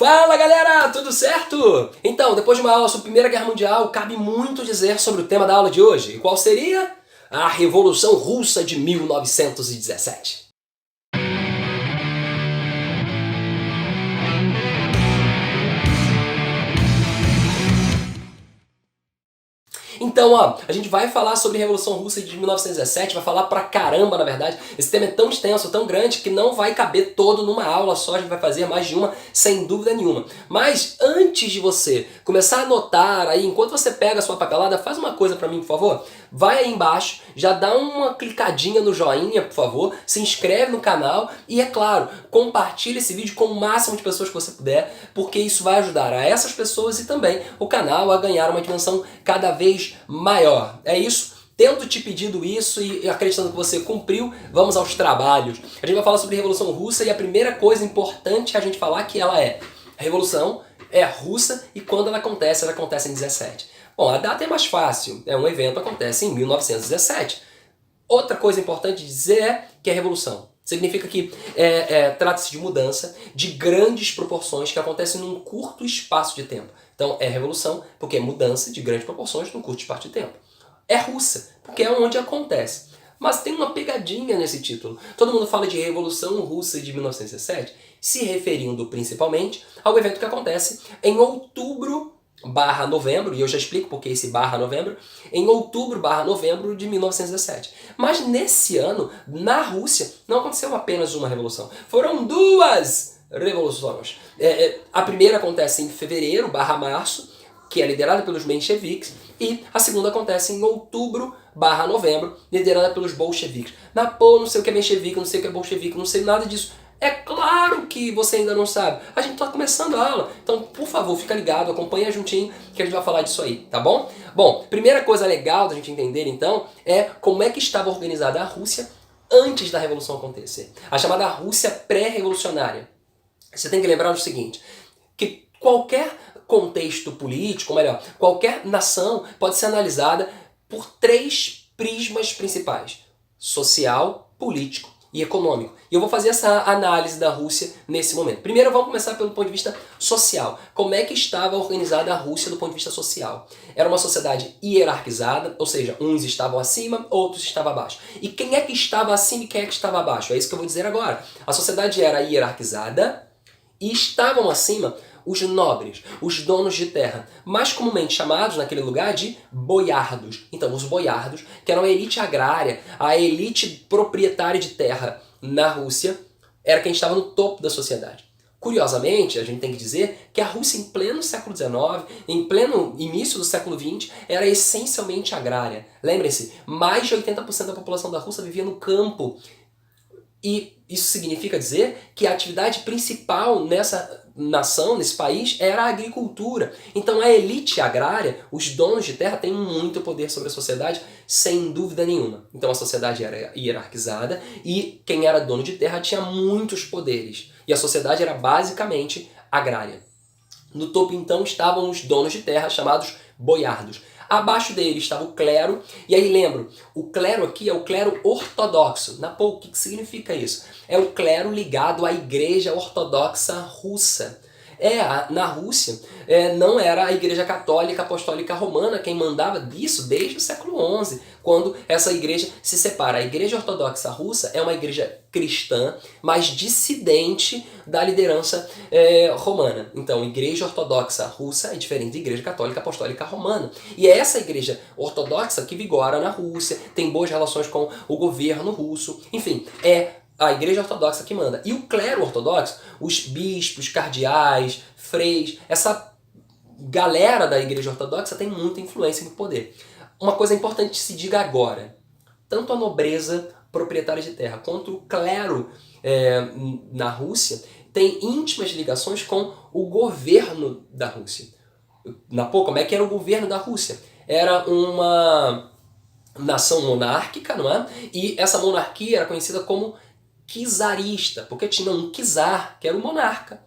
Fala galera, tudo certo? Então, depois de uma aula sobre a Primeira Guerra Mundial, cabe muito dizer sobre o tema da aula de hoje. E qual seria? A Revolução Russa de 1917. Então, a gente vai falar sobre a Revolução Russa de 1917, vai falar pra caramba, na verdade. Esse tema é tão extenso, tão grande, que não vai caber todo numa aula só, a gente vai fazer mais de uma, sem dúvida nenhuma. Mas, antes de você começar a anotar aí, enquanto você pega a sua papelada, faz uma coisa pra mim, por favor. Vai aí embaixo, já dá uma clicadinha no joinha, por favor, se inscreve no canal e, é claro, compartilha esse vídeo com o máximo de pessoas que você puder, porque isso vai ajudar a essas pessoas e também o canal a ganhar uma dimensão cada vez maior. É isso? Tendo te pedido isso e acreditando que você cumpriu, vamos aos trabalhos. A gente vai falar sobre a Revolução Russa e a primeira coisa importante é a gente falar que ela é a Revolução é russa e quando ela acontece em 17. Bom, a data é mais fácil, um evento acontece em 1917. Outra coisa importante de dizer é que a Revolução significa que trata-se de mudança de grandes proporções que acontece num curto espaço de tempo. Então é revolução porque é mudança de grandes proporções num curto espaço de tempo. É russa porque é onde acontece. Mas tem uma pegadinha nesse título. Todo mundo fala de Revolução Russa de 1917, se referindo principalmente ao evento que acontece em outubro/novembro, e eu já explico porque esse /novembro, em outubro/novembro de 1917. Mas nesse ano, na Rússia, não aconteceu apenas uma revolução. Foram duas revoluções. A primeira acontece em fevereiro/março, que é liderada pelos mencheviques, e a segunda acontece em outubro/novembro, liderada pelos bolcheviques. Não sei o que é menchevique, não sei o que é bolchevique, não sei nada disso. É claro que você ainda não sabe. A gente está começando a aula. Então, por favor, fica ligado, acompanha juntinho que a gente vai falar disso aí, tá bom? Bom, primeira coisa legal da gente entender, então, é como é que estava organizada a Rússia antes da Revolução acontecer. A chamada Rússia pré-revolucionária. Você tem que lembrar o seguinte, que qualquer contexto político, ou melhor, qualquer nação pode ser analisada por três prismas principais: social, político e econômico. E eu vou fazer essa análise da Rússia nesse momento. Primeiro vamos começar pelo ponto de vista social. Como é que estava organizada a Rússia do ponto de vista social? Era uma sociedade hierarquizada, ou seja, uns estavam acima, outros estavam abaixo. E quem é que estava acima e quem é que estava abaixo? É isso que eu vou dizer agora. A sociedade era hierarquizada e estavam acima os nobres, os donos de terra, mais comumente chamados naquele lugar de boiardos. Então, os boiardos, que eram a elite agrária, a elite proprietária de terra na Rússia, era quem estava no topo da sociedade. Curiosamente, a gente tem que dizer que a Rússia, em pleno século XIX, em pleno início do século XX, era essencialmente agrária. Lembrem-se, mais de 80% da população da Rússia vivia no campo. E isso significa dizer que a atividade principal nessa nação, nesse país, era a agricultura. Então a elite agrária, os donos de terra, têm muito poder sobre a sociedade, sem dúvida nenhuma. Então a sociedade era hierarquizada e quem era dono de terra tinha muitos poderes. E a sociedade era basicamente agrária. No topo, então, estavam os donos de terra, chamados boiardos. Abaixo dele estava o clero, e aí lembro, o clero aqui é o clero ortodoxo. O que significa isso? É o clero ligado à Igreja Ortodoxa Russa. Na Rússia, não era a Igreja Católica Apostólica Romana quem mandava disso desde o século XI, quando essa igreja se separa. A Igreja Ortodoxa Russa é uma igreja cristã, mas dissidente da liderança romana. Então, Igreja Ortodoxa Russa é diferente da Igreja Católica Apostólica Romana. E é essa igreja ortodoxa que vigora na Rússia, tem boas relações com o governo russo, enfim, é a Igreja Ortodoxa que manda. E o clero ortodoxo, os bispos, cardeais, freis, essa galera da Igreja Ortodoxa tem muita influência e muito poder. Uma coisa importante que se diga agora, tanto a nobreza proprietária de terra quanto o clero na Rússia tem íntimas ligações com o governo da Rússia. Como é que era o governo da Rússia? Era uma nação monárquica, não é? E essa monarquia era conhecida como czarista, porque tinha um czar, que era o monarca.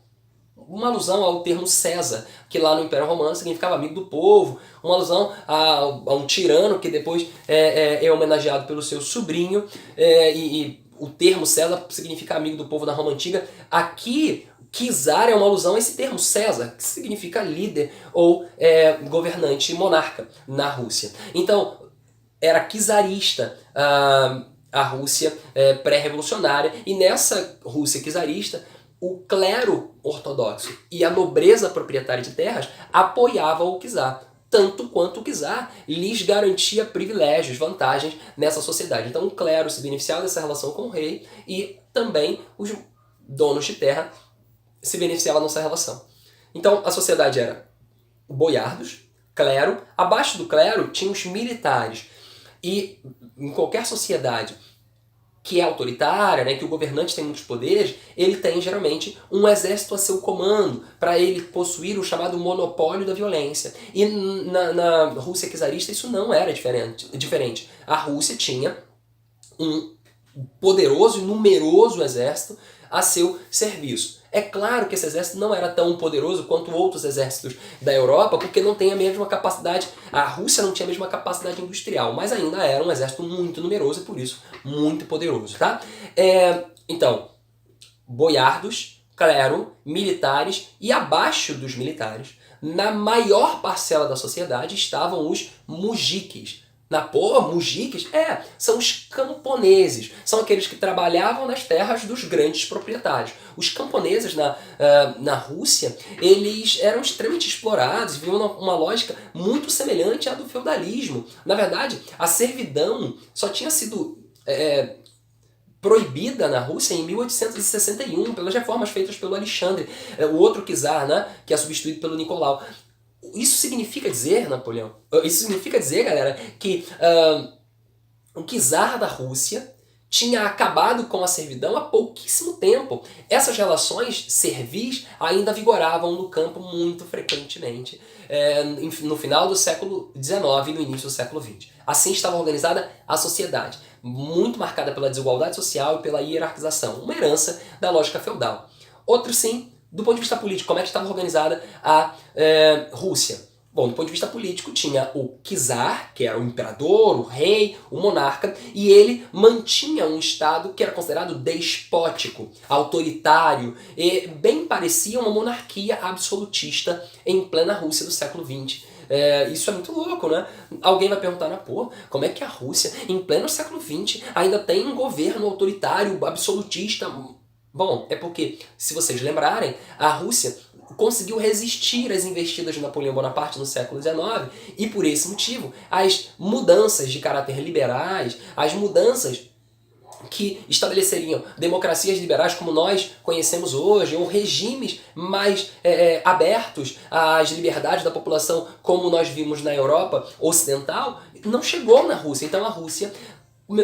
Uma alusão ao termo César, que lá no Império Romano significava amigo do povo, uma alusão a um tirano que depois é homenageado pelo seu sobrinho, e o termo César significa amigo do povo na Roma Antiga. Aqui, Czar é uma alusão a esse termo César, que significa líder ou governante monarca na Rússia. Então, era czarista a Rússia pré-revolucionária, e nessa Rússia czarista, o clero ortodoxo e a nobreza proprietária de terras apoiavam o czar, tanto quanto o czar lhes garantia privilégios, vantagens nessa sociedade. Então o clero se beneficiava dessa relação com o rei e também os donos de terra se beneficiavam dessa relação. Então a sociedade era boiardos, clero, abaixo do clero tinham os militares. E em qualquer sociedade que é autoritária, né, que o governante tem muitos poderes, ele tem geralmente um exército a seu comando, para ele possuir o chamado monopólio da violência. E na Rússia czarista isso não era diferente. A Rússia tinha um poderoso e numeroso exército a seu serviço. É claro que esse exército não era tão poderoso quanto outros exércitos da Europa, porque não tem a mesma capacidade, a Rússia não tinha a mesma capacidade industrial, mas ainda era um exército muito numeroso e por isso muito poderoso, tá? Então, boiardos, clero, militares e abaixo dos militares, na maior parcela da sociedade estavam os mujiques. Mujiques? São os camponeses, são aqueles que trabalhavam nas terras dos grandes proprietários. Os camponeses na Rússia, eles eram extremamente explorados, viviam uma lógica muito semelhante à do feudalismo. Na verdade, a servidão só tinha sido proibida na Rússia em 1861, pelas reformas feitas pelo Alexandre, o outro czar, né, que é substituído pelo Nicolau. Isso significa dizer, Napoleão, galera, que o czar da Rússia tinha acabado com a servidão há pouquíssimo tempo. Essas relações servis ainda vigoravam no campo muito frequentemente no final do século XIX e no início do século XX. Assim estava organizada a sociedade, muito marcada pela desigualdade social e pela hierarquização, uma herança da lógica feudal. Outro sim, do ponto de vista político, como é que estava organizada a Rússia? Bom, do ponto de vista político, tinha o czar, que era o imperador, o rei, o monarca, e ele mantinha um estado que era considerado despótico, autoritário, e bem parecia uma monarquia absolutista em plena Rússia do século XX. Isso é muito louco, né? Alguém vai perguntar, como é que a Rússia, em pleno século XX, ainda tem um governo autoritário, absolutista? Bom, é porque, se vocês lembrarem, a Rússia conseguiu resistir às investidas de Napoleão Bonaparte no século XIX e, por esse motivo, as mudanças de caráter liberais, as mudanças que estabeleceriam democracias liberais como nós conhecemos hoje, ou regimes mais abertos às liberdades da população como nós vimos na Europa Ocidental, não chegou na Rússia. Então a Rússia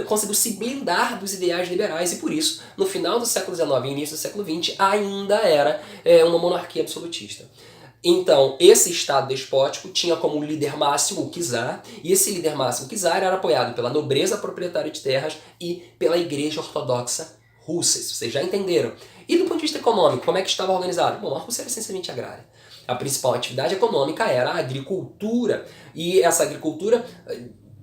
conseguiu se blindar dos ideais liberais e por isso, no final do século XIX e início do século XX, ainda era uma monarquia absolutista. Então, esse Estado despótico tinha como líder máximo o czar, e esse líder máximo, o czar, era apoiado pela nobreza proprietária de terras e pela Igreja Ortodoxa Russa, isso vocês já entenderam. E do ponto de vista econômico, como é que estava organizado? Bom, a Rússia era essencialmente agrária. A principal atividade econômica era a agricultura, e essa agricultura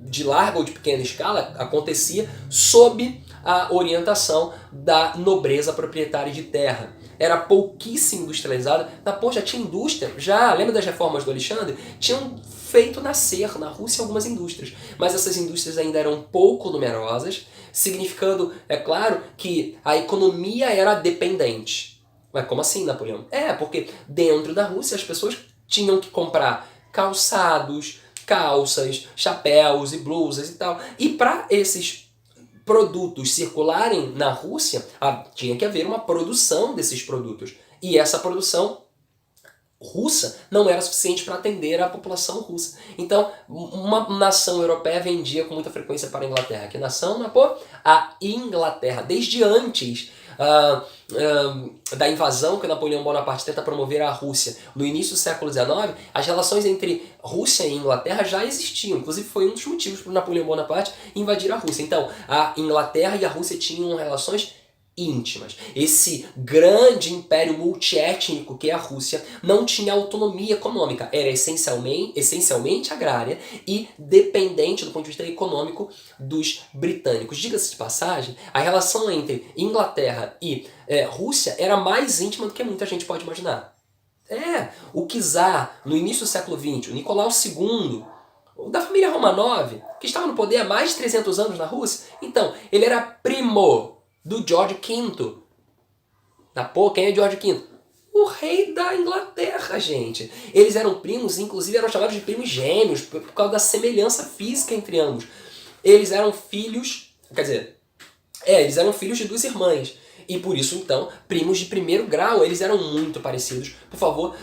de larga ou de pequena escala acontecia sob a orientação da nobreza proprietária de terra. Era pouquíssimo industrializada. Já tinha indústria, lembra das reformas do Alexandre? Tinham feito nascer na Rússia algumas indústrias, mas essas indústrias ainda eram pouco numerosas, significando, é claro, que a economia era dependente. Mas como assim, Napoleão? Porque dentro da Rússia as pessoas tinham que comprar calçados, calças, chapéus e blusas e tal. E para esses produtos circularem na Rússia, tinha que haver uma produção desses produtos. E essa produção russa não era suficiente para atender a população russa. Então, uma nação europeia vendia com muita frequência para a Inglaterra. Que nação? A Inglaterra. Desde antes da invasão que Napoleão Bonaparte tenta promover à Rússia no início do século XIX, as relações entre Rússia e Inglaterra já existiam. Inclusive foi um dos motivos para Napoleão Bonaparte invadir a Rússia. Então, a Inglaterra e a Rússia tinham relações íntimas. Esse grande império multiétnico que é a Rússia não tinha autonomia econômica, era essencialmente agrária e dependente do ponto de vista econômico dos britânicos. Diga-se de passagem, a relação entre Inglaterra e Rússia era mais íntima do que muita gente pode imaginar. O czar, no início do século XX, o Nicolau II, da família Romanov, que estava no poder há mais de 300 anos na Rússia, então, ele era primo do George V. Quem é George V? O rei da Inglaterra, gente. Eles eram primos, inclusive eram chamados de primos gêmeos, por causa da semelhança física entre ambos. Eles eram filhos, eles eram filhos de duas irmãs. E por isso, então, primos de primeiro grau, eles eram muito parecidos. Por favor,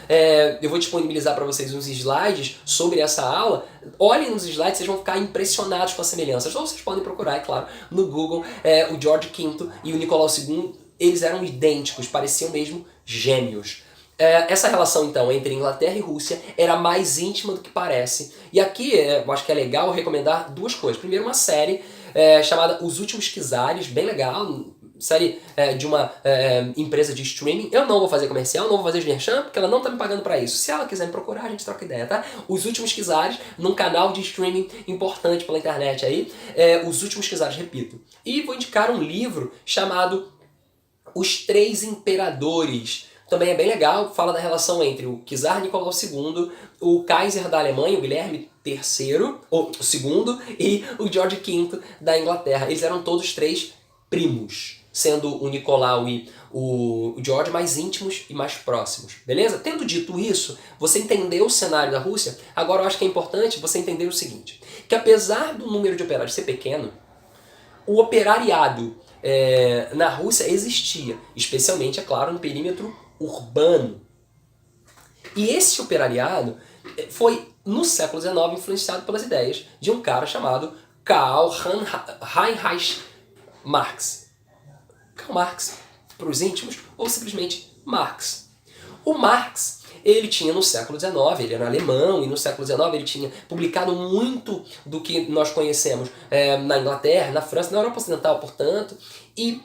eu vou disponibilizar para vocês uns slides sobre essa aula. Olhem nos slides, vocês vão ficar impressionados com as semelhanças. Ou vocês podem procurar, é claro, no Google, o George V e o Nicolau II, eles eram idênticos, pareciam mesmo gêmeos. Essa relação, então, entre Inglaterra e Rússia era mais íntima do que parece. E aqui, eu acho que é legal recomendar duas coisas. Primeiro, uma série chamada Os Últimos Czares, bem legal, série de uma empresa de streaming. Eu não vou fazer comercial, não vou fazer merchan, porque ela não tá me pagando pra isso. Se ela quiser me procurar, a gente troca ideia, tá? Os Últimos Czares, num canal de streaming importante pela internet aí. Os Últimos Czares, repito. E vou indicar um livro chamado Os Três Imperadores. Também é bem legal, fala da relação entre o czar Nicolau II, o Kaiser da Alemanha, o Guilherme III, ou o segundo, e o George V da Inglaterra. Eles eram todos três primos, sendo o Nicolau e o George mais íntimos e mais próximos, beleza? Tendo dito isso, você entendeu o cenário da Rússia, agora eu acho que é importante você entender o seguinte, que apesar do número de operários ser pequeno, o operariado na Rússia existia, especialmente, é claro, no perímetro urbano. E esse operariado foi, no século XIX, influenciado pelas ideias de um cara chamado Karl Heinrich Marx. Karl Marx, para os íntimos, ou simplesmente Marx. O Marx, ele tinha no século XIX, ele era alemão, e no século XIX ele tinha publicado muito do que nós conhecemos na Inglaterra, na França, na Europa Ocidental, portanto, e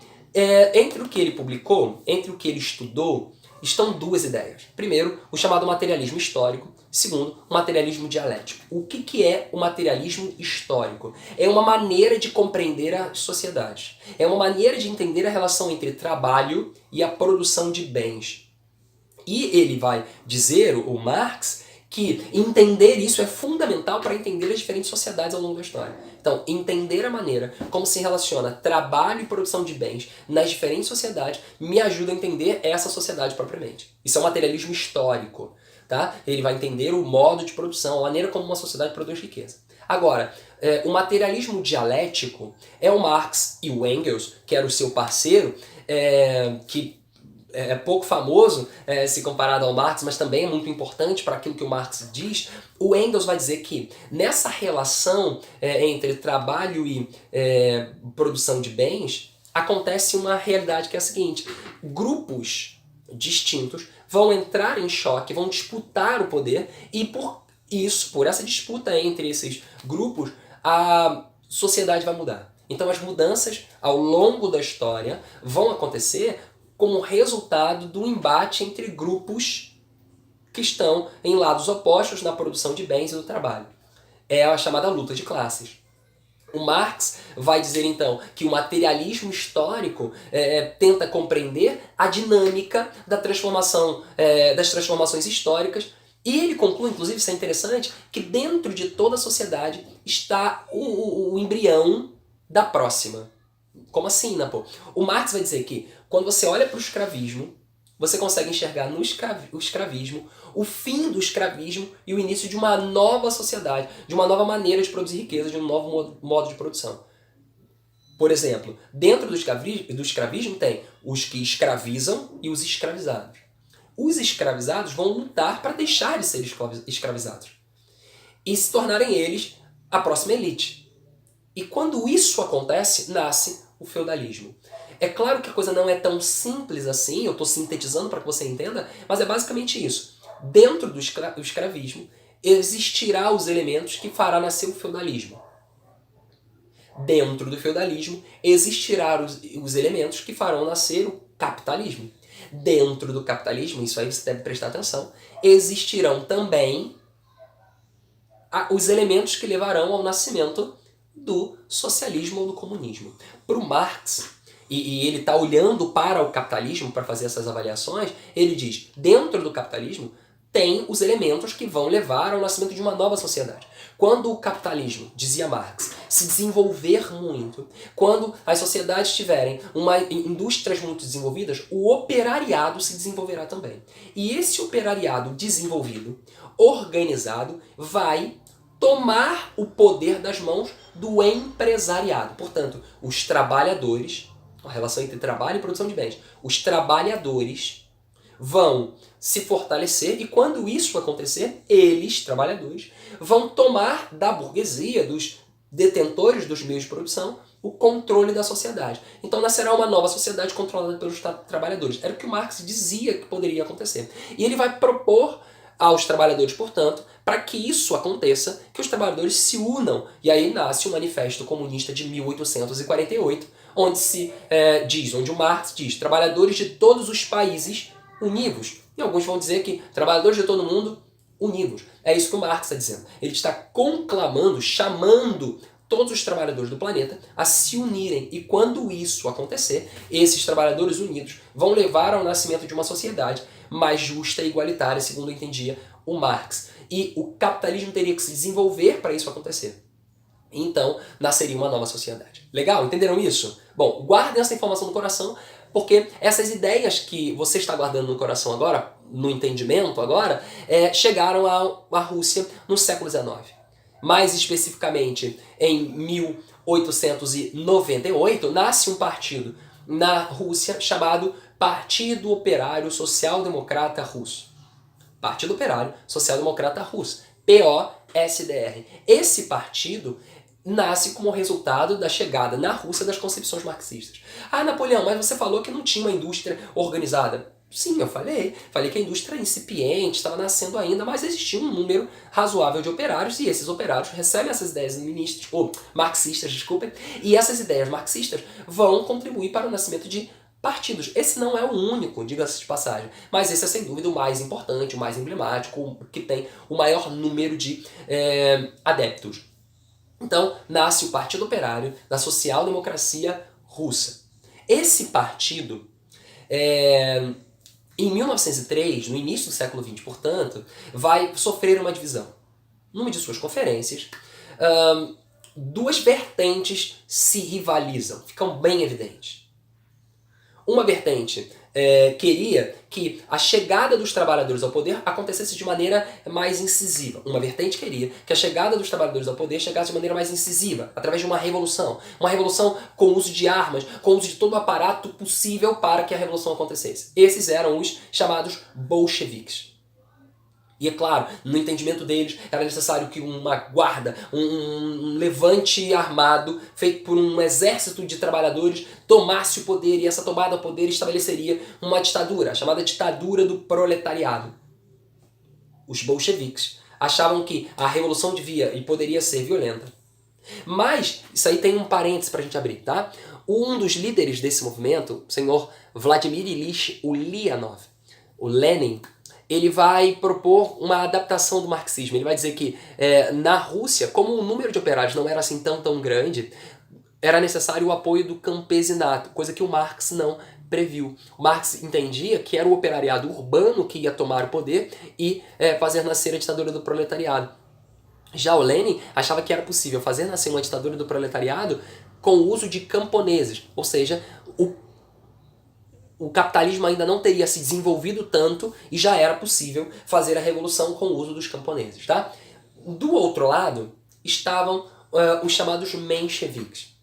entre o que ele publicou, entre o que ele estudou, estão duas ideias. Primeiro, o chamado materialismo histórico. Segundo, o materialismo dialético. O que é o materialismo histórico? É uma maneira de compreender as sociedades. É uma maneira de entender a relação entre trabalho e a produção de bens. E ele vai dizer, o Marx, que entender isso é fundamental para entender as diferentes sociedades ao longo da história. Então, entender a maneira como se relaciona trabalho e produção de bens nas diferentes sociedades me ajuda a entender essa sociedade propriamente. Isso é um materialismo histórico. Tá? Ele vai entender o modo de produção, a maneira como uma sociedade produz riqueza. Agora, o materialismo dialético é o Marx e o Engels, que era o seu parceiro, que é pouco famoso se comparado ao Marx, mas também é muito importante para aquilo que o Marx diz. O Engels vai dizer que nessa relação entre trabalho e produção de bens, acontece uma realidade que é a seguinte: grupos distintos vão entrar em choque, vão disputar o poder, e por essa disputa entre esses grupos, a sociedade vai mudar. Então as mudanças ao longo da história vão acontecer como resultado do embate entre grupos que estão em lados opostos na produção de bens e do trabalho. É a chamada luta de classes. O Marx vai dizer, então, que o materialismo histórico tenta compreender a dinâmica da transformação, das transformações históricas, e ele conclui, inclusive, isso é interessante, que dentro de toda a sociedade está o embrião da próxima. Como assim, Napo? O Marx vai dizer que quando você olha para o escravismo, você consegue enxergar no escravismo o fim do escravismo e o início de uma nova sociedade, de uma nova maneira de produzir riqueza, de um novo modo de produção. Por exemplo, dentro do escravismo tem os que escravizam e os escravizados. Os escravizados vão lutar para deixar de ser escravizados e se tornarem eles a próxima elite. E quando isso acontece, nasce o feudalismo. É claro que a coisa não é tão simples assim, eu estou sintetizando para que você entenda, mas é basicamente isso. Dentro do escravismo existirá os elementos que fará nascer o feudalismo. Dentro do feudalismo existirão os elementos que farão nascer o capitalismo. Dentro do capitalismo, isso aí você deve prestar atenção, existirão também os elementos que levarão ao nascimento do socialismo ou do comunismo. Para o Marx, e ele está olhando para o capitalismo para fazer essas avaliações, ele diz, dentro do capitalismo tem os elementos que vão levar ao nascimento de uma nova sociedade. Quando o capitalismo, dizia Marx, se desenvolver muito, quando as sociedades tiverem indústrias muito desenvolvidas, o operariado se desenvolverá também. E esse operariado desenvolvido, organizado, vai tomar o poder das mãos do empresariado. Portanto, os trabalhadores, a relação entre trabalho e produção de bens, os trabalhadores vão se fortalecer e quando isso acontecer, eles, trabalhadores, vão tomar da burguesia, dos detentores dos meios de produção, o controle da sociedade. Então nascerá uma nova sociedade controlada pelos trabalhadores. Era o que o Marx dizia que poderia acontecer. E ele vai propor aos trabalhadores, portanto, para que isso aconteça, que os trabalhadores se unam. E aí nasce o Manifesto Comunista de 1848, onde o Marx diz, trabalhadores de todos os países univos. E alguns vão dizer que trabalhadores de todo mundo univos. É isso que o Marx está dizendo. Ele está conclamando, chamando todos os trabalhadores do planeta a se unirem. E quando isso acontecer, esses trabalhadores unidos vão levar ao nascimento de uma sociedade mais justa e igualitária, segundo entendia o Marx. E o capitalismo teria que se desenvolver para isso acontecer. Então, nasceria uma nova sociedade. Legal? Entenderam isso? Bom, guardem essa informação no coração, porque essas ideias que você está guardando no coração agora, no entendimento agora, chegaram à Rússia no século XIX. Mais especificamente, em 1898, nasce um partido na Rússia chamado Partido Operário Social-Democrata Russo. Partido Operário Social-Democrata Russo, POSDR. Esse partido nasce como resultado da chegada na Rússia das concepções marxistas. Ah, Napoleão, mas você falou que não tinha uma indústria organizada. Sim, eu falei que a indústria era incipiente, estava nascendo ainda, mas existia um número razoável de operários e esses operários recebem essas ideias marxistas, e essas ideias marxistas vão contribuir para o nascimento de partidos. Esse não é o único, diga-se de passagem, mas esse é sem dúvida o mais importante, o mais emblemático, o que tem o maior número de adeptos. Então, nasce o Partido Operário da Social-Democracia Russa. Esse partido, em 1903, no início do século XX, portanto, vai sofrer uma divisão. Numa de suas conferências, duas vertentes se rivalizam, ficam bem evidentes. Uma vertente queria que a chegada dos trabalhadores ao poder acontecesse de maneira mais incisiva. Uma vertente queria que a chegada dos trabalhadores ao poder chegasse de maneira mais incisiva, através de uma revolução. Uma revolução com o uso de armas, com o uso de todo o aparato possível para que a revolução acontecesse. Esses eram os chamados bolcheviques. E é claro, no entendimento deles, era necessário que uma guarda, um levante armado, feito por um exército de trabalhadores, tomasse o poder, e essa tomada do poder estabeleceria uma ditadura, a chamada ditadura do proletariado. Os bolcheviques achavam que a revolução devia e poderia ser violenta. Mas, isso aí tem um parênteses para a gente abrir, tá? Um dos líderes desse movimento, o senhor Vladimir Ilyich Ulyanov, o Lenin, ele vai propor uma adaptação do marxismo. Ele vai dizer que na Rússia, como o número de operários não era assim tão grande, era necessário o apoio do campesinato, coisa que o Marx não previu. O Marx entendia que era o operariado urbano que ia tomar o poder e fazer nascer a ditadura do proletariado. Já o Lenin achava que era possível fazer nascer uma ditadura do proletariado com o uso de camponeses, ou seja, o capitalismo ainda não teria se desenvolvido tanto e já era possível fazer a revolução com o uso dos camponeses. Tá? Do outro lado estavam os chamados mencheviques.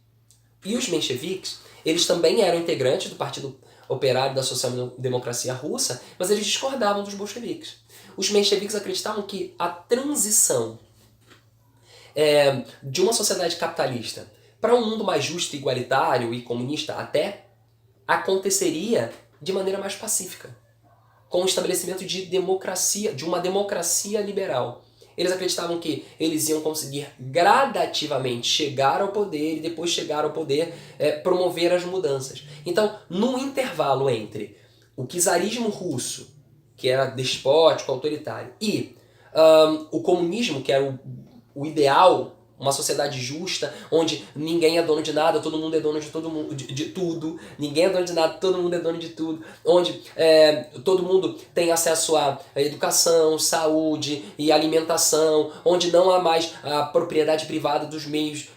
E os mencheviques, eles também eram integrantes do Partido Operário da Social-Democracia Russa, mas eles discordavam dos bolcheviques. Os mencheviques acreditavam que a transição de uma sociedade capitalista para um mundo mais justo, igualitário e comunista até, aconteceria de maneira mais pacífica, com o estabelecimento de democracia, de uma democracia liberal. Eles acreditavam que eles iam conseguir gradativamente chegar ao poder e depois chegar ao poder promover as mudanças. Então, no intervalo entre o czarismo russo, que era despótico, autoritário, e o comunismo, que era o ideal, uma sociedade justa, onde ninguém é dono de nada, todo mundo é dono de todo mundo, de tudo, ninguém é dono de nada, todo mundo é dono de tudo, onde todo mundo tem acesso à educação, saúde e alimentação, onde não há mais a propriedade privada dos meios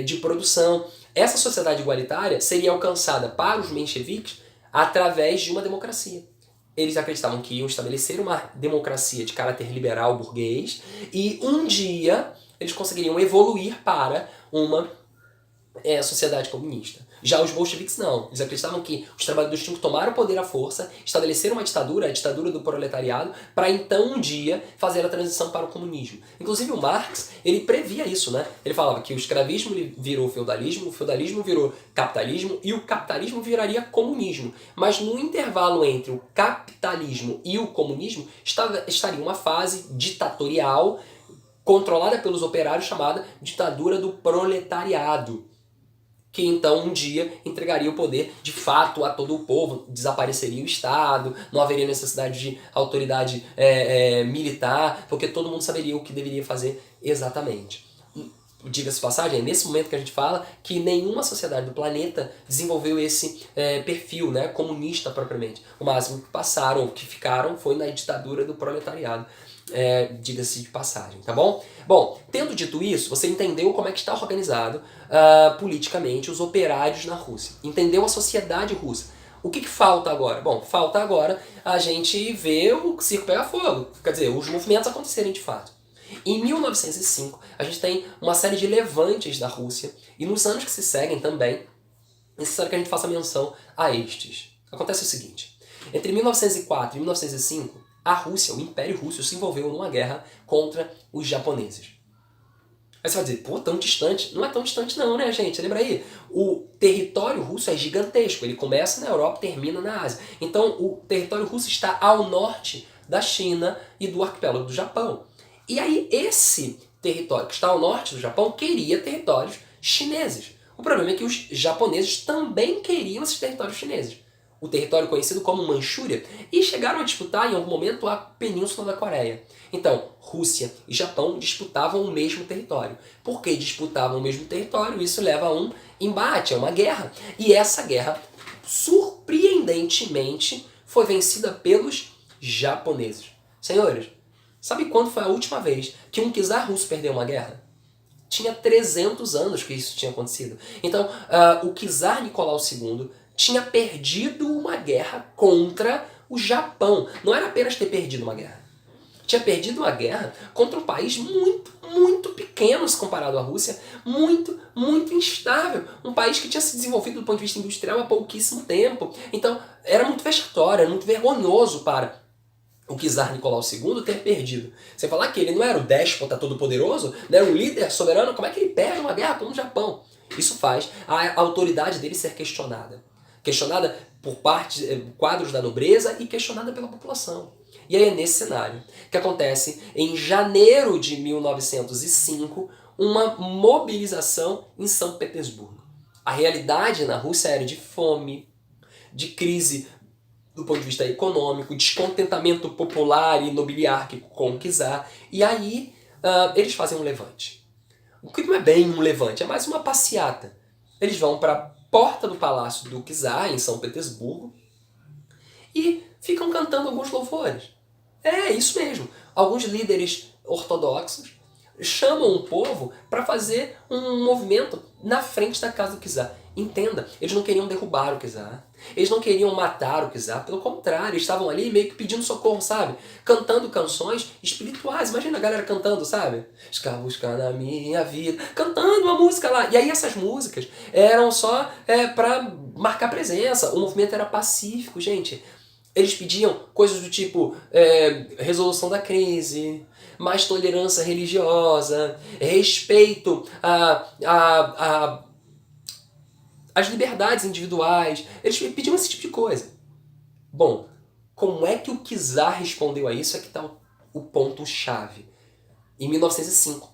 de produção. Essa sociedade igualitária seria alcançada para os mencheviques através de uma democracia. Eles acreditavam que iam estabelecer uma democracia de caráter liberal burguês e um dia eles conseguiriam evoluir para uma sociedade comunista. Já os bolcheviques não. Eles acreditavam que os trabalhadores tinham que tomar o poder à força, estabelecer uma ditadura, a ditadura do proletariado, para então um dia fazer a transição para o comunismo. Inclusive o Marx, ele previa isso, né? Ele falava que o escravismo virou feudalismo, o feudalismo virou capitalismo e o capitalismo viraria comunismo. Mas no intervalo entre o capitalismo e o comunismo estaria uma fase ditatorial controlada pelos operários, chamada ditadura do proletariado, que então um dia entregaria o poder de fato a todo o povo, desapareceria o Estado, não haveria necessidade de autoridade militar, porque todo mundo saberia o que deveria fazer exatamente. Diga-se de passagem, é nesse momento que a gente fala que nenhuma sociedade do planeta desenvolveu esse perfil, né, comunista propriamente. O máximo que passaram, que ficaram, foi na ditadura do proletariado. Diga-se de passagem, tá bom? Bom, tendo dito isso, você entendeu como é que está organizado politicamente os operários na Rússia. Entendeu a sociedade russa. O que falta agora? Bom, falta agora a gente ver o circo pegar fogo. Quer dizer, os movimentos acontecerem de fato. Em 1905, a gente tem uma série de levantes da Rússia, e nos anos que se seguem também, é necessário que a gente faça menção a estes. Acontece o seguinte, entre 1904 e 1905, a Rússia, o Império Russo, se envolveu numa guerra contra os japoneses. Aí você vai dizer, pô, tão distante? Não é tão distante não, né, gente? Lembra aí? O território russo é gigantesco, ele começa na Europa e termina na Ásia. Então, o território russo está ao norte da China e do arquipélago do Japão. E aí esse território que está ao norte do Japão queria territórios chineses. O problema é que os japoneses também queriam esses territórios chineses. O território conhecido como Manchúria, e chegaram a disputar em algum momento a Península da Coreia. Então, Rússia e Japão disputavam o mesmo território. Por que disputavam o mesmo território? Isso leva a um embate, a uma guerra. E essa guerra, surpreendentemente, foi vencida pelos japoneses. Senhores, sabe quando foi a última vez que um czar russo perdeu uma guerra? Tinha 300 anos que isso tinha acontecido. Então, o czar Nicolau II tinha perdido uma guerra contra o Japão. Não era apenas ter perdido uma guerra. Tinha perdido uma guerra contra um país muito, muito pequeno se comparado à Rússia, muito, muito instável. Um país que tinha se desenvolvido do ponto de vista industrial há pouquíssimo tempo. Então, era muito vexatório, era muito vergonhoso para o czar Nicolau II ter perdido. Você falar que ele não era o déspota todo-poderoso, não era o líder soberano, como é que ele perde uma guerra com o Japão? Isso faz a autoridade dele ser questionada. Questionada por quadros da nobreza e questionada pela população. E aí é nesse cenário que acontece, em janeiro de 1905, uma mobilização em São Petersburgo. A realidade na Rússia era de fome, de crise do ponto de vista econômico, descontentamento popular e nobiliárquico com o czar. E aí eles fazem um levante. O que não é bem um levante, é mais uma passeata. Eles vão para a porta do palácio do czar, em São Petersburgo, e ficam cantando alguns louvores. É isso mesmo. Alguns líderes ortodoxos chamam o povo para fazer um movimento na frente da casa do czar. Entenda, eles não queriam derrubar o czar, eles não queriam matar o czar, pelo contrário, eles estavam ali meio que pedindo socorro, sabe? Cantando canções espirituais, imagina a galera cantando, sabe? Buscar na minha vida, cantando uma música lá. E aí essas músicas eram só para marcar presença, o movimento era pacífico, gente. Eles pediam coisas do tipo resolução da crise, mais tolerância religiosa, respeito às liberdades individuais. Eles pediam esse tipo de coisa. Bom, como é que o czar respondeu a isso? É que está o ponto-chave. em 1905.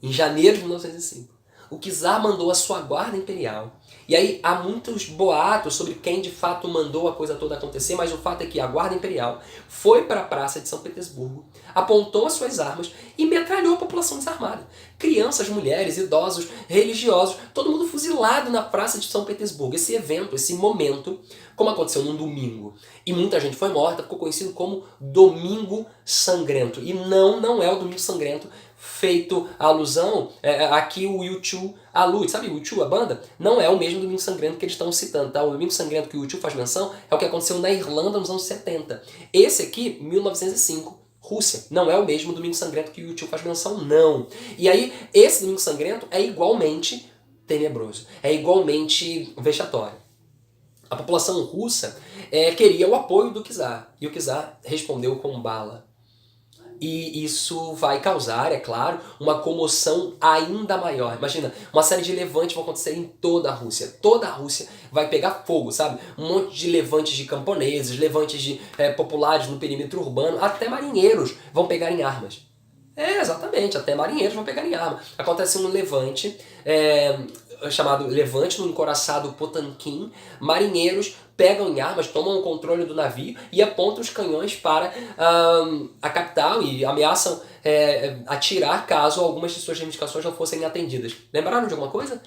Em janeiro de 1905. O czar mandou a sua guarda imperial. E aí há muitos boatos sobre quem de fato mandou a coisa toda acontecer, mas o fato é que a guarda imperial foi para a praça de São Petersburgo, apontou as suas armas e metralhou a população desarmada. Crianças, mulheres, idosos, religiosos, todo mundo fuzilado na praça de São Petersburgo. Esse evento, esse momento, como aconteceu num domingo e muita gente foi morta, ficou conhecido como Domingo Sangrento. E não é o Domingo Sangrento feito a alusão, aqui o U2 alude, sabe o U2, a banda? Não é o mesmo Domingo Sangrento que eles estão citando, tá? O Domingo Sangrento que o U2 faz menção é o que aconteceu na Irlanda nos anos 70. Esse aqui, 1905, Rússia. Não é o mesmo Domingo Sangrento que o U2 faz menção, não. E aí, esse Domingo Sangrento é igualmente tenebroso, é igualmente vexatório. A população russa queria o apoio do czar, e o czar respondeu com bala. E isso vai causar, é claro, uma comoção ainda maior. Imagina, uma série de levantes vão acontecer em toda a Rússia. Toda a Rússia vai pegar fogo, sabe? Um monte de levantes de camponeses, levantes de populares no perímetro urbano, até marinheiros vão pegar em armas. Exatamente, até marinheiros vão pegar em arma. Acontece um levante, chamado Levante no encoraçado Potankin. Marinheiros pegam em armas, tomam o controle do navio e apontam os canhões para a capital e ameaçam atirar caso algumas de suas reivindicações não fossem atendidas. Lembraram de alguma coisa?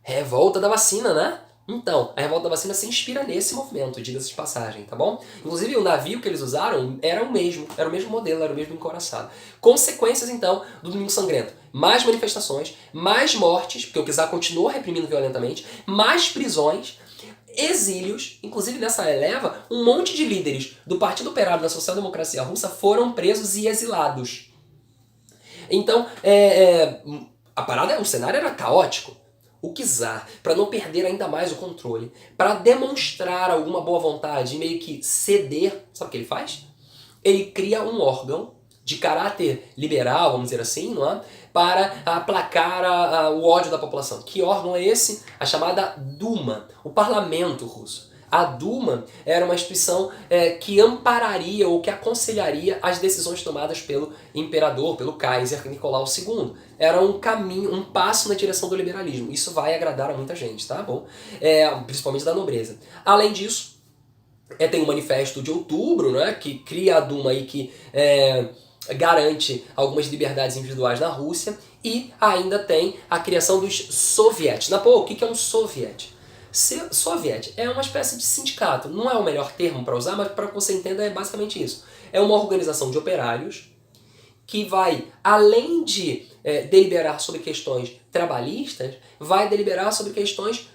Revolta da vacina, né? Então, a revolta da vacina se inspira nesse movimento, diga-se de passagem, tá bom? Inclusive, o navio que eles usaram era o mesmo modelo, era o mesmo encoraçado. Consequências, então, do Domingo Sangrento. Mais manifestações, mais mortes, porque o czar continuou reprimindo violentamente, mais prisões, exílios, inclusive nessa leva, um monte de líderes do Partido Operário da Social-Democracia Russa foram presos e exilados. Então, a parada, o cenário era caótico. O czar, para não perder ainda mais o controle, para demonstrar alguma boa vontade e meio que ceder, sabe o que ele faz? Ele cria um órgão de caráter liberal, vamos dizer assim, não é? Para aplacar o ódio da população. Que órgão é esse? A chamada Duma, o parlamento russo. A Duma era uma instituição que ampararia ou que aconselharia as decisões tomadas pelo imperador, pelo Kaiser Nicolau II. Era um caminho, um passo na direção do liberalismo. Isso vai agradar a muita gente, tá bom? Principalmente da nobreza. Além disso, tem o Manifesto de Outubro, né, que cria a Duma e que garante algumas liberdades individuais na Rússia. E ainda tem a criação dos soviets. O que é um soviet? Soviet é uma espécie de sindicato, não é o melhor termo para usar, mas para que você entenda é basicamente isso. É uma organização de operários que vai, além de deliberar sobre questões trabalhistas, vai deliberar sobre questões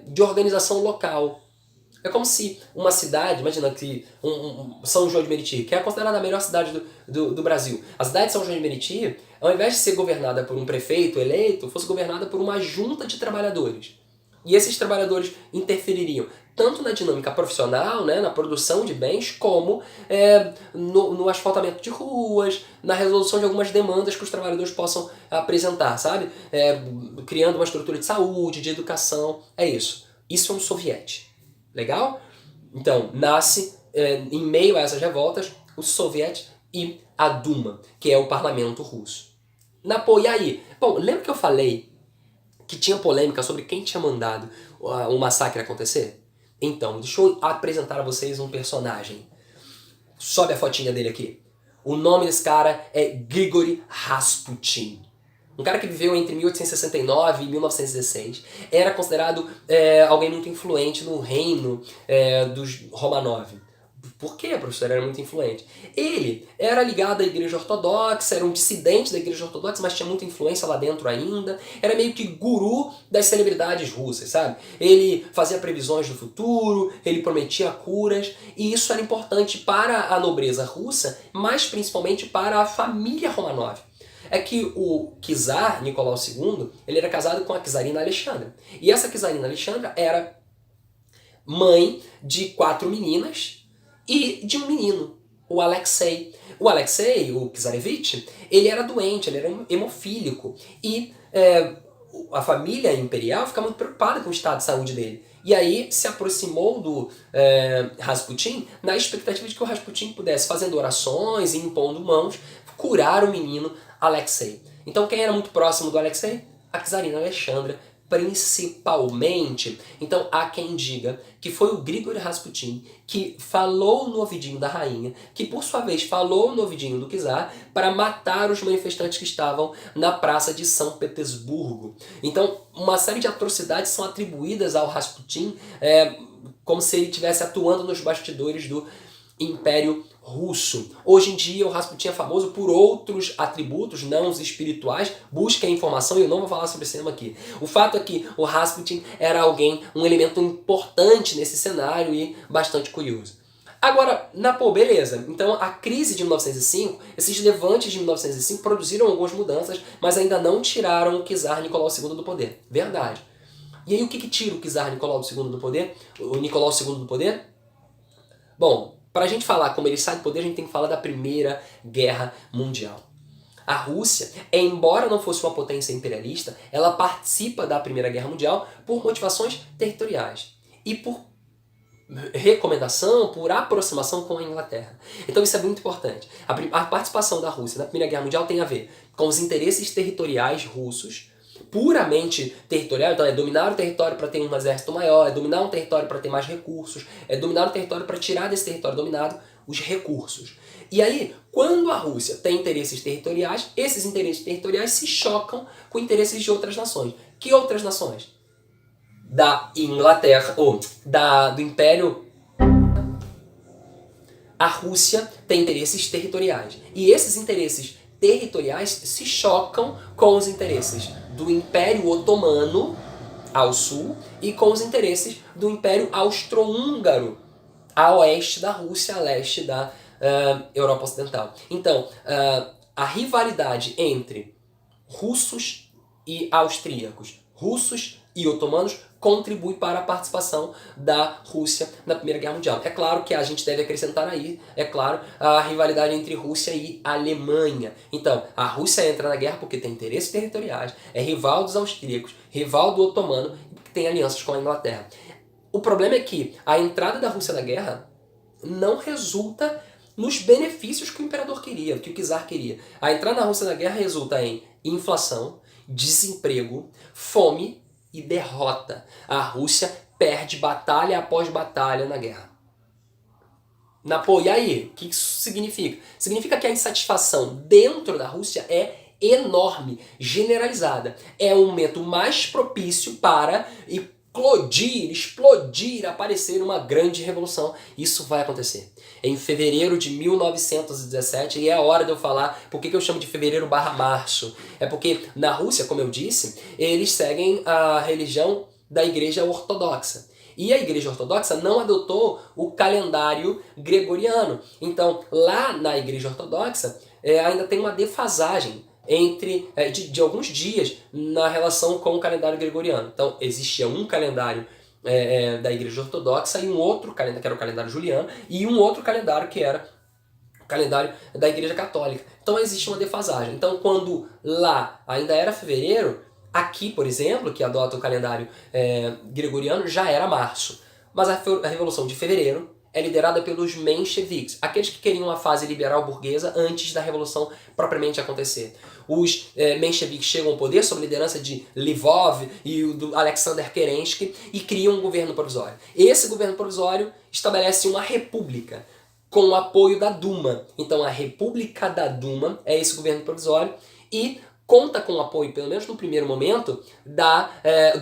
de organização local. É como se uma cidade, imagina que São João de Meriti, que é considerada a melhor cidade do Brasil. A cidade de São João de Meriti, ao invés de ser governada por um prefeito eleito, fosse governada por uma junta de trabalhadores. E esses trabalhadores interfeririam tanto na dinâmica profissional, né, na produção de bens, como no asfaltamento de ruas, na resolução de algumas demandas que os trabalhadores possam apresentar, sabe? Criando uma estrutura de saúde, de educação. É isso. Isso é um soviete. Legal? Então, nasce, em meio a essas revoltas, o soviete e a Duma, que é o parlamento russo. E aí? Bom, lembra que eu falei que tinha polêmica sobre quem tinha mandado o massacre acontecer? Então, deixa eu apresentar a vocês um personagem. Sobe a fotinha dele aqui. O nome desse cara é Grigori Rasputin. Um cara que viveu entre 1869 e 1916. Era considerado alguém muito influente no reino dos Romanov. Por quê, professor? Era muito influente. Ele era ligado à Igreja Ortodoxa, era um dissidente da Igreja Ortodoxa, mas tinha muita influência lá dentro ainda. Era meio que guru das celebridades russas, sabe? Ele fazia previsões do futuro, ele prometia curas, e isso era importante para a nobreza russa, mas principalmente para a família Romanov. É que o czar Nicolau II, ele era casado com a czarina Alexandra. E essa czarina Alexandra era mãe de 4 meninas, e de um menino, o Alexei. O Alexei, o czarevich, ele era doente, ele era hemofílico. E a família imperial fica muito preocupada com o estado de saúde dele. E aí se aproximou do Rasputin na expectativa de que o Rasputin pudesse, fazendo orações e impondo mãos, curar o menino Alexei. Então quem era muito próximo do Alexei? A czarina Alexandra, principalmente. Então há quem diga que foi o Grigori Rasputin que falou no ouvidinho da rainha, que por sua vez falou no ouvidinho do czar para matar os manifestantes que estavam na praça de São Petersburgo. Então uma série de atrocidades são atribuídas ao Rasputin, como se ele estivesse atuando nos bastidores do Império Russo. Hoje em dia o Rasputin é famoso por outros atributos, não os espirituais. Busquem informação e eu não vou falar sobre esse tema aqui. O fato é que o Rasputin era um elemento importante nesse cenário e bastante curioso. Agora, beleza. Então a crise de 1905, esses levantes de 1905 produziram algumas mudanças, mas ainda não tiraram o czar Nicolau II do poder. Verdade. E aí o que tira o czar Nicolau II do poder? O Nicolau II do poder? Bom, para a gente falar como ele sai do poder, a gente tem que falar da Primeira Guerra Mundial. A Rússia, embora não fosse uma potência imperialista, ela participa da Primeira Guerra Mundial por motivações territoriais e por recomendação, por aproximação com a Inglaterra. Então isso é muito importante. A participação da Rússia na Primeira Guerra Mundial tem a ver com os interesses territoriais russos, puramente territorial, então é dominar o território para ter um exército maior, é dominar um território para ter mais recursos, é dominar o território para tirar desse território dominado os recursos. E aí, quando a Rússia tem interesses territoriais, esses interesses territoriais se chocam com interesses de outras nações. Que outras nações? Da Inglaterra, ou do Império. A Rússia tem interesses territoriais. E esses interesses territoriais se chocam com os interesses do Império Otomano ao sul e com os interesses do Império Austro-Húngaro a oeste da Rússia, a leste da Europa Ocidental. Então, a rivalidade entre russos e austríacos, russos e otomanos, contribui para a participação da Rússia na Primeira Guerra Mundial. É claro que a gente deve acrescentar aí, é claro, a rivalidade entre Rússia e Alemanha. Então, a Rússia entra na guerra porque tem interesses territoriais, é rival dos austríacos, rival do otomano e porque tem alianças com a Inglaterra. O problema é que a entrada da Rússia na guerra não resulta nos benefícios que o imperador queria, que o czar queria. A entrada da Rússia na guerra resulta em inflação, desemprego, fome e derrota. A Rússia perde batalha após batalha na guerra. E aí, o que isso significa? Significa que a insatisfação dentro da Rússia é enorme, generalizada. É o momento mais propício para explodir, aparecer uma grande revolução. Isso vai acontecer. Em fevereiro de 1917, e é a hora de eu falar por que eu chamo de fevereiro/março. É porque na Rússia, como eu disse, eles seguem a religião da Igreja Ortodoxa. E a Igreja Ortodoxa não adotou o calendário gregoriano. Então, lá na Igreja Ortodoxa, ainda tem uma defasagem de alguns dias na relação com o calendário gregoriano. Então, existia um calendário da Igreja Ortodoxa e um outro calendário, que era o calendário juliano, e um outro calendário que era o calendário da Igreja Católica. Então, existe uma defasagem. Então, quando lá ainda era fevereiro, aqui, por exemplo, que adota o calendário gregoriano, já era março. Mas a Revolução de Fevereiro é liderada pelos mencheviques, aqueles que queriam a fase liberal burguesa antes da Revolução propriamente acontecer. Os mencheviques chegam ao poder sob a liderança de Lvov e do Alexander Kerensky e criam um governo provisório. Esse governo provisório estabelece uma república com o apoio da Duma. Então a República da Duma é esse governo provisório e conta com o apoio, pelo menos no primeiro momento,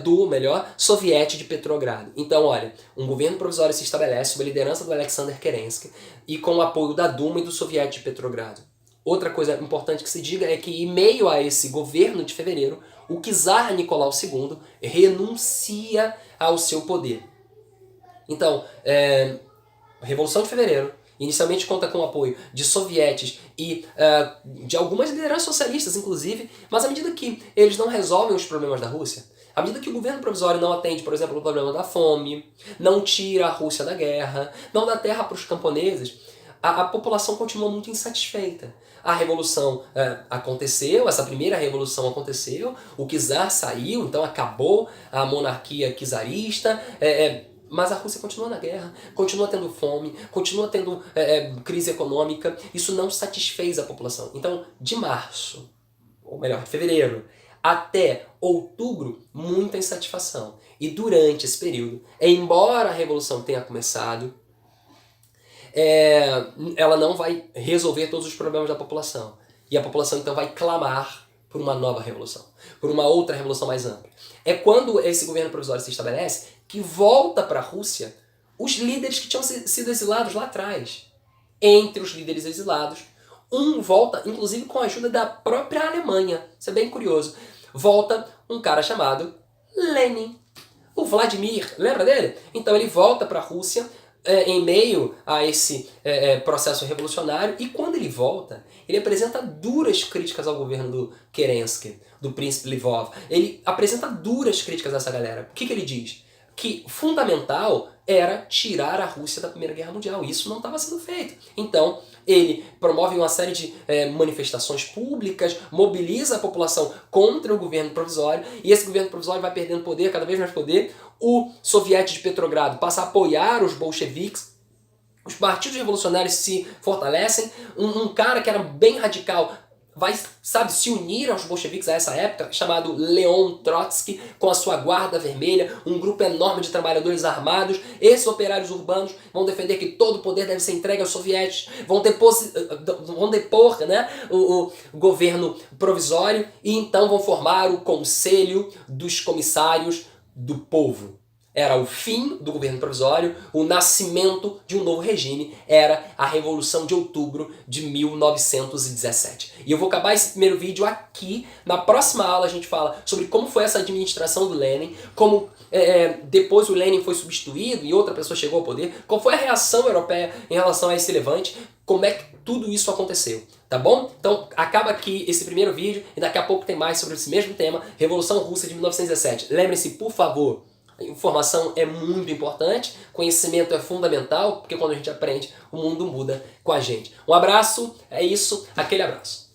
do Soviete de Petrogrado. Então, olha, um governo provisório se estabelece sob a liderança do Alexander Kerensky e com o apoio da Duma e do Soviete de Petrogrado. Outra coisa importante que se diga é que, em meio a esse governo de fevereiro, o czar Nicolau II renuncia ao seu poder. Então, Revolução de Fevereiro inicialmente conta com o apoio de sovietes e de algumas lideranças socialistas, inclusive, mas à medida que eles não resolvem os problemas da Rússia, à medida que o governo provisório não atende, por exemplo, o problema da fome, não tira a Rússia da guerra, não dá terra para os camponeses, a população continua muito insatisfeita. A revolução aconteceu, essa primeira revolução aconteceu, o czar saiu, então acabou a monarquia czarista, Mas a Rússia continua na guerra, continua tendo fome, continua tendo crise econômica. Isso não satisfez a população. Então, de março, ou melhor, de fevereiro, até outubro, muita insatisfação. E durante esse período, embora a revolução tenha começado, ela não vai resolver todos os problemas da população. E a população então vai clamar por uma nova revolução, por uma outra revolução mais ampla. É quando esse governo provisório se estabelece que volta para a Rússia os líderes que tinham sido exilados lá atrás. Entre os líderes exilados, um volta, inclusive com a ajuda da própria Alemanha. Isso é bem curioso. Volta um cara chamado Lenin. O Vladimir, lembra dele? Então ele volta para a Rússia em meio a esse processo revolucionário, e quando ele volta, ele apresenta duras críticas ao governo do Kerensky, do príncipe Lvov. Ele apresenta duras críticas a essa galera. O que ele diz? Que fundamental era tirar a Rússia da Primeira Guerra Mundial. Isso não estava sendo feito. Então, ele promove uma série de manifestações públicas, mobiliza a população contra o governo provisório, e esse governo provisório vai perdendo poder, cada vez mais poder. O soviete de Petrogrado passa a apoiar os bolcheviques, os partidos revolucionários se fortalecem, um cara que era bem radical vai, se unir aos bolcheviques a essa época, chamado Leon Trotsky, com a sua guarda vermelha, um grupo enorme de trabalhadores armados. Esses operários urbanos vão defender que todo o poder deve ser entregue aos soviéticos, vão depor o governo provisório, e então vão formar o Conselho dos Comissários do Povo. Era o fim do governo provisório, o nascimento de um novo regime, era a Revolução de Outubro de 1917. E eu vou acabar esse primeiro vídeo aqui. Na próxima aula a gente fala sobre como foi essa administração do Lenin, como depois o Lenin foi substituído e outra pessoa chegou ao poder, qual foi a reação europeia em relação a esse levante, como é que tudo isso aconteceu. Tá bom? Então acaba aqui esse primeiro vídeo e daqui a pouco tem mais sobre esse mesmo tema, Revolução Russa de 1917. Lembrem-se, por favor, informação é muito importante, conhecimento é fundamental, porque quando a gente aprende, o mundo muda com a gente. Um abraço, é isso, aquele abraço.